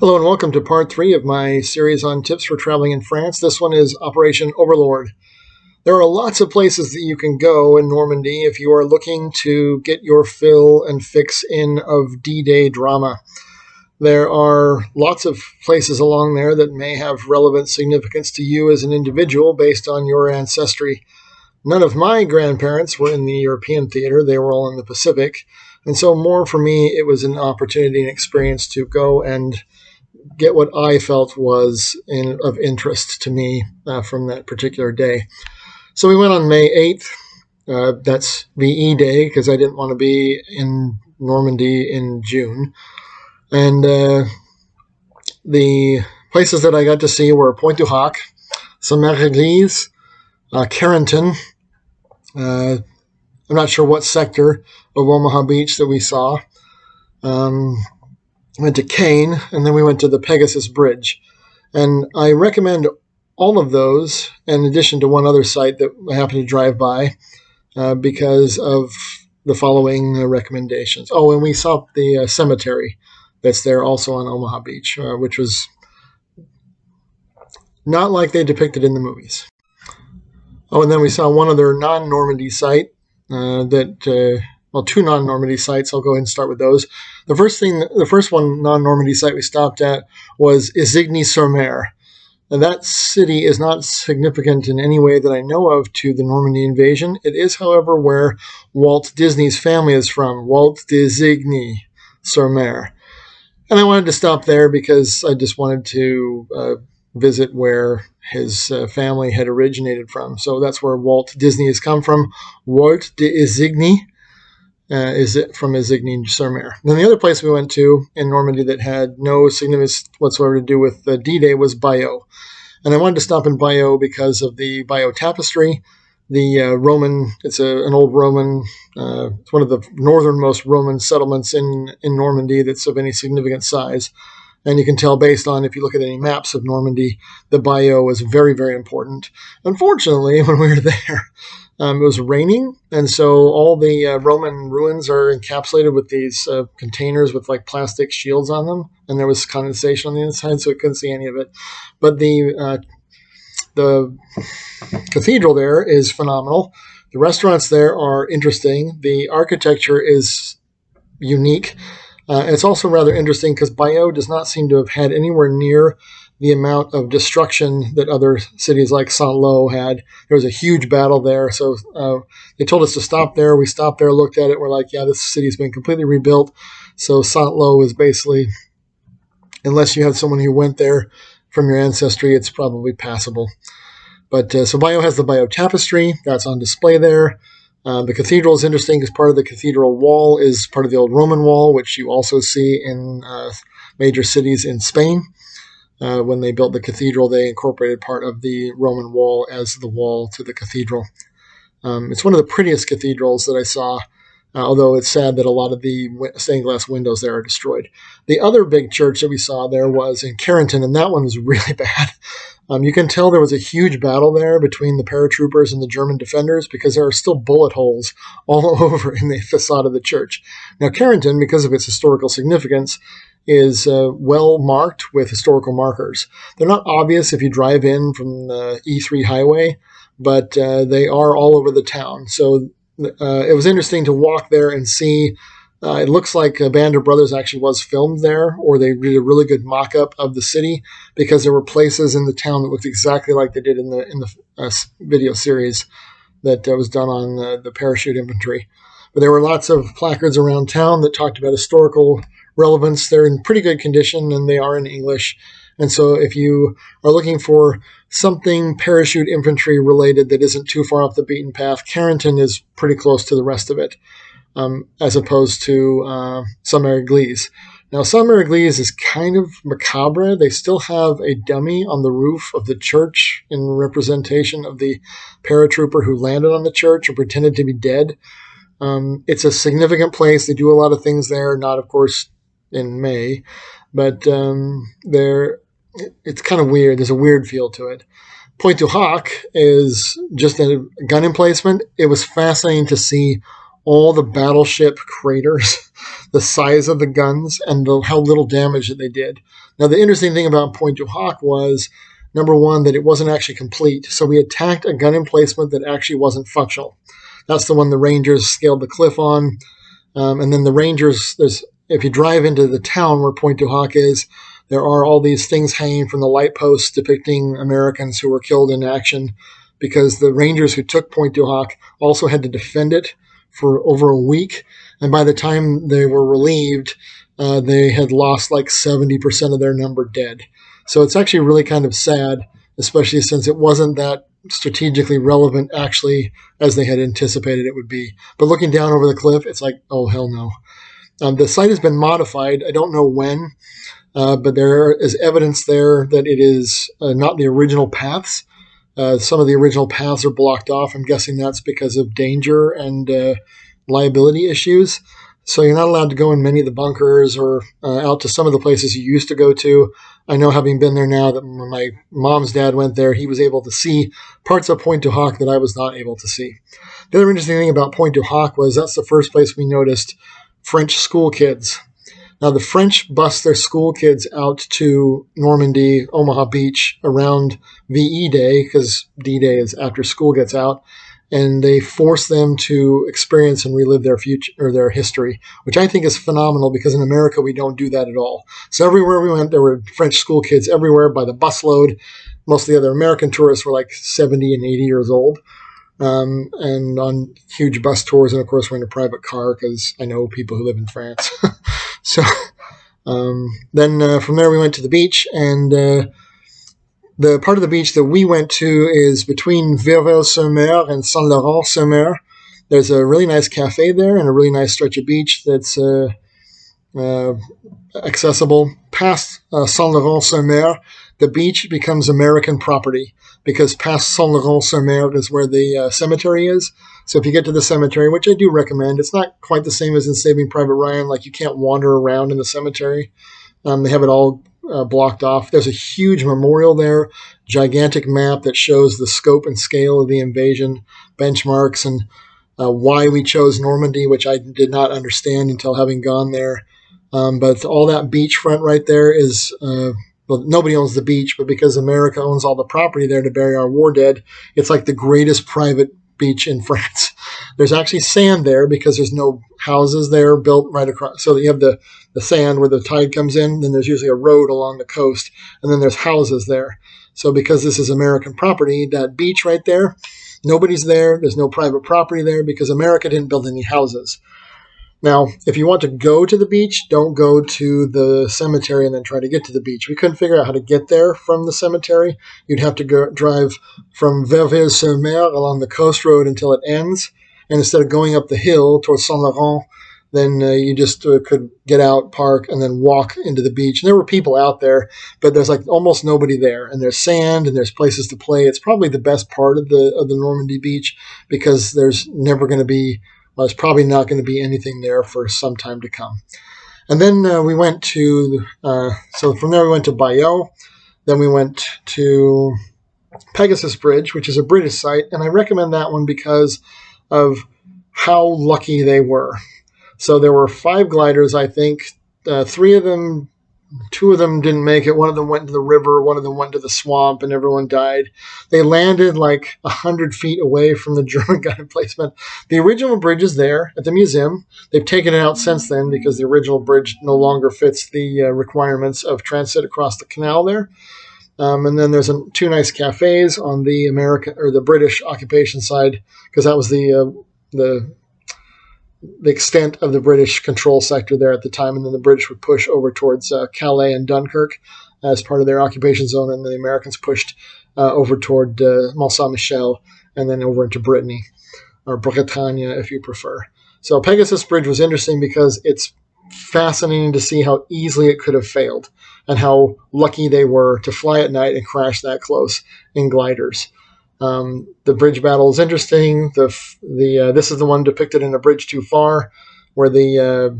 Hello and welcome to part 3 of my series on tips for traveling in France. This one is Operation Overlord. There are lots of places that you can go in Normandy if you are looking to get your fill and fix in of D-Day drama. There are lots of places along there that may have relevant significance to you as an individual based on your ancestry. None of my grandparents were in the European theater. They were all in the Pacific. And so more for me, it was an opportunity and experience to go and get what I felt was of interest to me from that particular day. So we went on May 8th. That's VE Day because I didn't want to be in Normandy in June. And the places that I got to see were Pointe-du-Hoc, Saint-Mère-Église, Carentan. I'm not sure what sector of Omaha Beach that we saw. Went to Caen, and then we went to the Pegasus Bridge. And I recommend all of those, in addition to one other site that I happened to drive by, because of the following recommendations. Oh, and we saw the cemetery that's there also on Omaha Beach, which was not like they depicted in the movies. Oh, and then we saw one other non-Normandy site two non-Normandy sites. I'll go ahead and start with those. The first one non-Normandy site we stopped at was Isigny-sur-mer. And that city is not significant in any way that I know of to the Normandy invasion. It is, however, where Walt Disney's family is from, Walt d'Isigny-sur-Mer. And I wanted to stop there because I just wanted to visit where his family had originated from. So that's where Walt Disney has come from. Walt d'Isigny is it from Isigny-sur-Mer. Then the other place we went to in Normandy that had no significance whatsoever to do with D-Day was Bayeau. And I wanted to stop in Bayeau because of the Bayeau tapestry. It's an old Roman, it's one of the northernmost Roman settlements in Normandy that's of any significant size. And you can tell based on, if you look at any maps of Normandy, the Bayeau was very, very important. Unfortunately, when we were there, it was raining, and so all the Roman ruins are encapsulated with these containers with like plastic shields on them, and there was condensation on the inside, so we couldn't see any of it. But the cathedral there is phenomenal. The restaurants there are interesting. The architecture is unique. It's also rather interesting because Bayeau does not seem to have had anywhere near the amount of destruction that other cities like Saint-Lô had. There was a huge battle there, so they told us to stop there. We stopped there, looked at it. We're like, yeah, this city's been completely rebuilt. So Saint-Lô is basically, unless you have someone who went there from your ancestry, it's probably passable. But so Bayeau has the Bayeau tapestry. That's on display there. The cathedral is interesting because part of the cathedral wall is part of the old Roman wall, which you also see in major cities in Spain. When they built the cathedral, they incorporated part of the Roman wall as the wall to the cathedral. It's one of the prettiest cathedrals that I saw, although it's sad that a lot of the stained glass windows there are destroyed. The other big church that we saw there was in Carentan, and that one was really bad. You can tell there was a huge battle there between the paratroopers and the German defenders because there are still bullet holes all over in the facade of the church. Now, Carentan, because of its historical significance, is well marked with historical markers. They're not obvious if you drive in from the E3 highway, but they are all over the town. So it was interesting to walk there and see. It looks like Band of Brothers actually was filmed there, or they did a really good mock-up of the city because there were places in the town that looked exactly like they did in the video series that was done on the parachute infantry. But there were lots of placards around town that talked about historical relevance. They're in pretty good condition, and they are in English. And so if you are looking for something parachute infantry related that isn't too far off the beaten path, Carentan is pretty close to the rest of it, as opposed to Saint-Mère-Église. Now, Saint-Mère-Église is kind of macabre. They still have a dummy on the roof of the church in representation of the paratrooper who landed on the church and pretended to be dead. It's a significant place. They do a lot of things there, not, of course, in May, but it's kind of weird. There's a weird feel to it. Pointe-du-Hoc is just a gun emplacement. It was fascinating to see all the battleship craters, the size of the guns, and how little damage that they did. Now, the interesting thing about Pointe du Hoc was, number one, that it wasn't actually complete. So we attacked a gun emplacement that actually wasn't functional. That's the one the Rangers scaled the cliff on. And then the Rangers, if you drive into the town where Pointe du Hoc is, there are all these things hanging from the light posts depicting Americans who were killed in action, because the Rangers who took Pointe du Hoc also had to defend it for over a week. And by the time they were relieved, they had lost like 70% of their number dead. So it's actually really kind of sad, especially since it wasn't that strategically relevant actually as they had anticipated it would be. But looking down over the cliff, it's like, oh, hell no. The site has been modified. I don't know when, but there is evidence there that it is not the original paths. Some of the original paths are blocked off. I'm guessing that's because of danger and liability issues. So you're not allowed to go in many of the bunkers or out to some of the places you used to go to. I know, having been there now, that when my mom's dad went there, he was able to see parts of Pointe du Hoc that I was not able to see. The other interesting thing about Pointe du Hoc was that's the first place we noticed French school kids. Now, the French bus their school kids out to Normandy, Omaha Beach around VE Day, because D-Day is after school gets out, and they force them to experience and relive their future or their history, which I think is phenomenal, because in America we don't do that at all. So everywhere we went, there were French school kids everywhere by the busload. Most of the other American tourists were like 70 and 80 years old, and on huge bus tours. And of course, we're in a private car because I know people who live in France. So then from there we went to the beach, and the part of the beach that we went to is between Verville-sur-Mer and Saint-Laurent-sur-Mer. There's a really nice cafe there and a really nice stretch of beach that's accessible. Past Saint-Laurent-sur-Mer, the beach becomes American property, because past Saint-Laurent-sur-Mer is where the cemetery is. So if you get to the cemetery, which I do recommend, it's not quite the same as in Saving Private Ryan. Like, you can't wander around in the cemetery. They have it all blocked off. There's a huge memorial there, gigantic map that shows the scope and scale of the invasion, benchmarks, and why we chose Normandy, which I did not understand until having gone there. But all that beachfront right there is, well, nobody owns the beach, but because America owns all the property there to bury our war dead, it's like the greatest private beach in France. There's actually sand there because there's no houses there built right across. So you have the sand where the tide comes in, then there's usually a road along the coast, and then there's houses there. So because this is American property, that beach right there, nobody's there. There's no private property there because America didn't build any houses. Now, if you want to go to the beach, don't go to the cemetery and then try to get to the beach. We couldn't figure out how to get there from the cemetery. You'd have to drive from Verville-sur-Mer along the coast road until it ends. And instead of going up the hill towards Saint-Laurent, then you just could get out, park, and then walk into the beach. And there were people out there, but there's like almost nobody there. And there's sand and there's places to play. It's probably the best part of the Normandy beach, because there's never going to be, well, there's probably not going to be anything there for some time to come. And then we went to, so from there we went to Bayeau. Then we went to Pegasus Bridge, which is a British site. And I recommend that one because of how lucky they were. So there were 5 gliders, I think. 3 of them, 2 of them didn't make it. One of them went into the river. One of them went to the swamp, and everyone died. They landed like 100 feet away from the German gun emplacement. The original bridge is there at the museum. They've taken it out since then because the original bridge no longer fits the requirements of transit across the canal there. And then there's 2 nice cafes on the American or the British occupation side, because that was the extent of the British control sector there at the time. And then the British would push over towards Calais and Dunkirk as part of their occupation zone, and the Americans pushed over toward Mont Saint-Michel and then over into Brittany, or Bretagne if you prefer. So Pegasus Bridge was interesting because it's fascinating to see how easily it could have failed and how lucky they were to fly at night and crash that close in gliders. The bridge battle is interesting. This is the one depicted in A Bridge Too Far, where the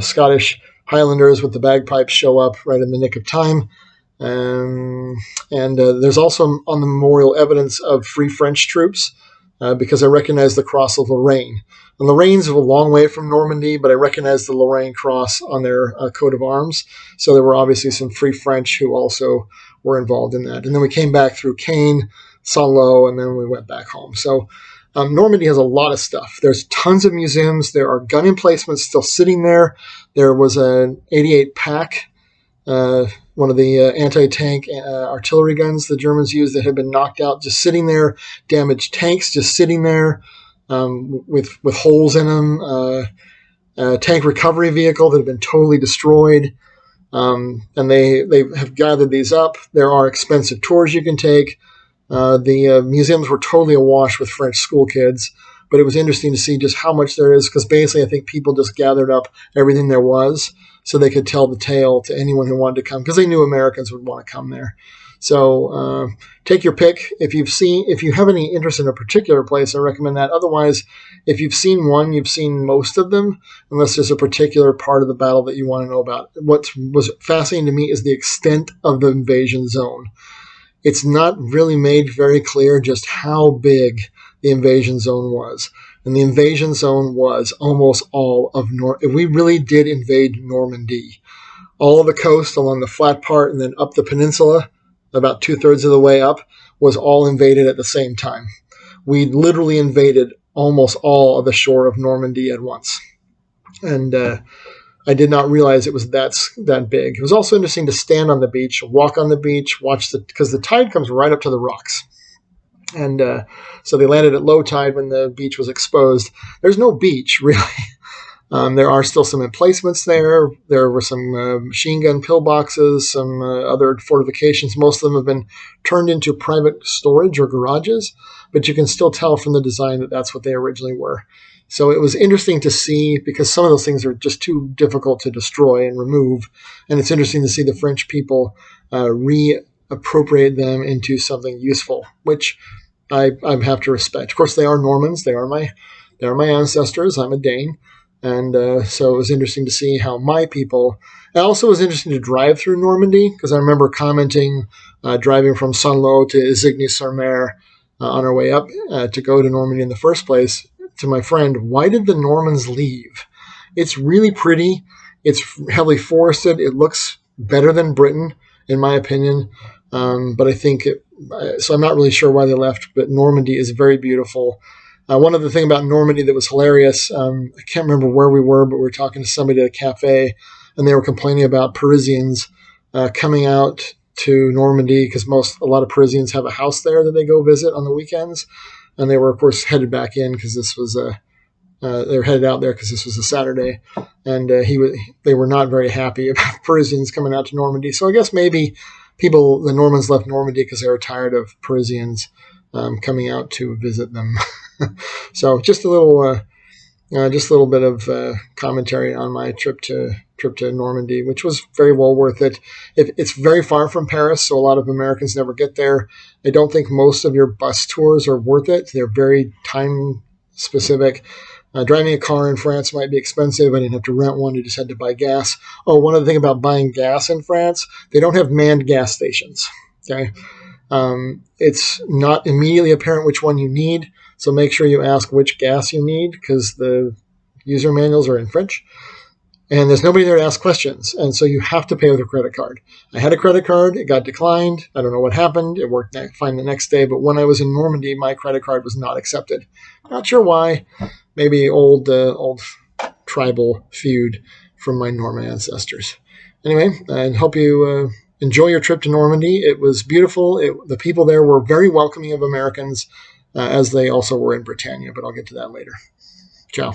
Scottish Highlanders with the bagpipes show up right in the nick of time. And there's also on the memorial evidence of Free French troops because I recognized the cross of Lorraine. And Lorraine's a long way from Normandy, but I recognized the Lorraine cross on their coat of arms. So there were obviously some Free French who also were involved in that. And then we came back through Caen, Saint-Lô, and then we went back home. So Normandy has a lot of stuff. There's tons of museums. There are gun emplacements still sitting there. There was an 88 Pack, one of the anti-tank artillery guns the Germans used that had been knocked out, just sitting there. Damaged tanks just sitting there with holes in them. A tank recovery vehicle that had been totally destroyed. And they have gathered these up. There are expensive tours you can take. The museums were totally awash with French school kids, but it was interesting to see just how much there is, because basically I think people just gathered up everything there was so they could tell the tale to anyone who wanted to come, because they knew Americans would want to come there. So take your pick. If you have any interest in a particular place, I recommend that. Otherwise, if you've seen one, you've seen most of them, unless there's a particular part of the battle that you want to know about. What was fascinating to me is the extent of the invasion zone. It's not really made very clear just how big the invasion zone was. And the invasion zone was almost all of we really did invade Normandy. All of the coast along the flat part and then up the peninsula, about 2/3 of the way up, was all invaded at the same time. We literally invaded almost all of the shore of Normandy at once. And I did not realize it was that big. It was also interesting to stand on the beach, walk on the beach, because the tide comes right up to the rocks. And so they landed at low tide when the beach was exposed. There's no beach, really. There are still some emplacements there. There were some machine gun pillboxes, some other fortifications. Most of them have been turned into private storage or garages, but you can still tell from the design that that's what they originally were. So it was interesting to see, because some of those things are just too difficult to destroy and remove. And it's interesting to see the French people reappropriate them into something useful, which I have to respect. Of course, they are Normans. They are my ancestors. I'm a Dane. And so it was interesting to see how my people. It also was interesting to drive through Normandy, because I remember commenting driving from Saint-Lô to Isigny-sur-mer on our way up to go to Normandy in the first place, to my friend, why did the Normans leave? It's really pretty. It's heavily forested. It looks better than Britain, in my opinion. But I think so I'm not really sure why they left, but Normandy is very beautiful. One other thing about Normandy that was hilarious, I can't remember where we were, but we were talking to somebody at a cafe, and they were complaining about Parisians coming out to Normandy, because a lot of Parisians have a house there that they go visit on the weekends. And they were, of course, headed back in because this was they were headed out there because this was a Saturday, and they were not very happy about Parisians coming out to Normandy. So I guess maybe the Normans left Normandy because they were tired of Parisians coming out to visit them. So just a little bit of commentary on my trip to Normandy, which was very well worth it. It's very far from Paris, so a lot of Americans never get there. I don't think most of your bus tours are worth it. They're very time specific. Driving a car in France might be expensive. I didn't have to rent one. I just had to buy gas. Oh, one other thing about buying gas in France, they don't have manned gas stations. Okay, it's not immediately apparent which one you need, so make sure you ask which gas you need, because the user manuals are in French. And there's nobody there to ask questions. And so you have to pay with a credit card. I had a credit card. It got declined. I don't know what happened. It worked fine the next day. But when I was in Normandy, my credit card was not accepted. Not sure why. Maybe old tribal feud from my Norman ancestors. Anyway, I hope you enjoy your trip to Normandy. It was beautiful. The people there were very welcoming of Americans, as they also were in Britannia. But I'll get to that later. Ciao.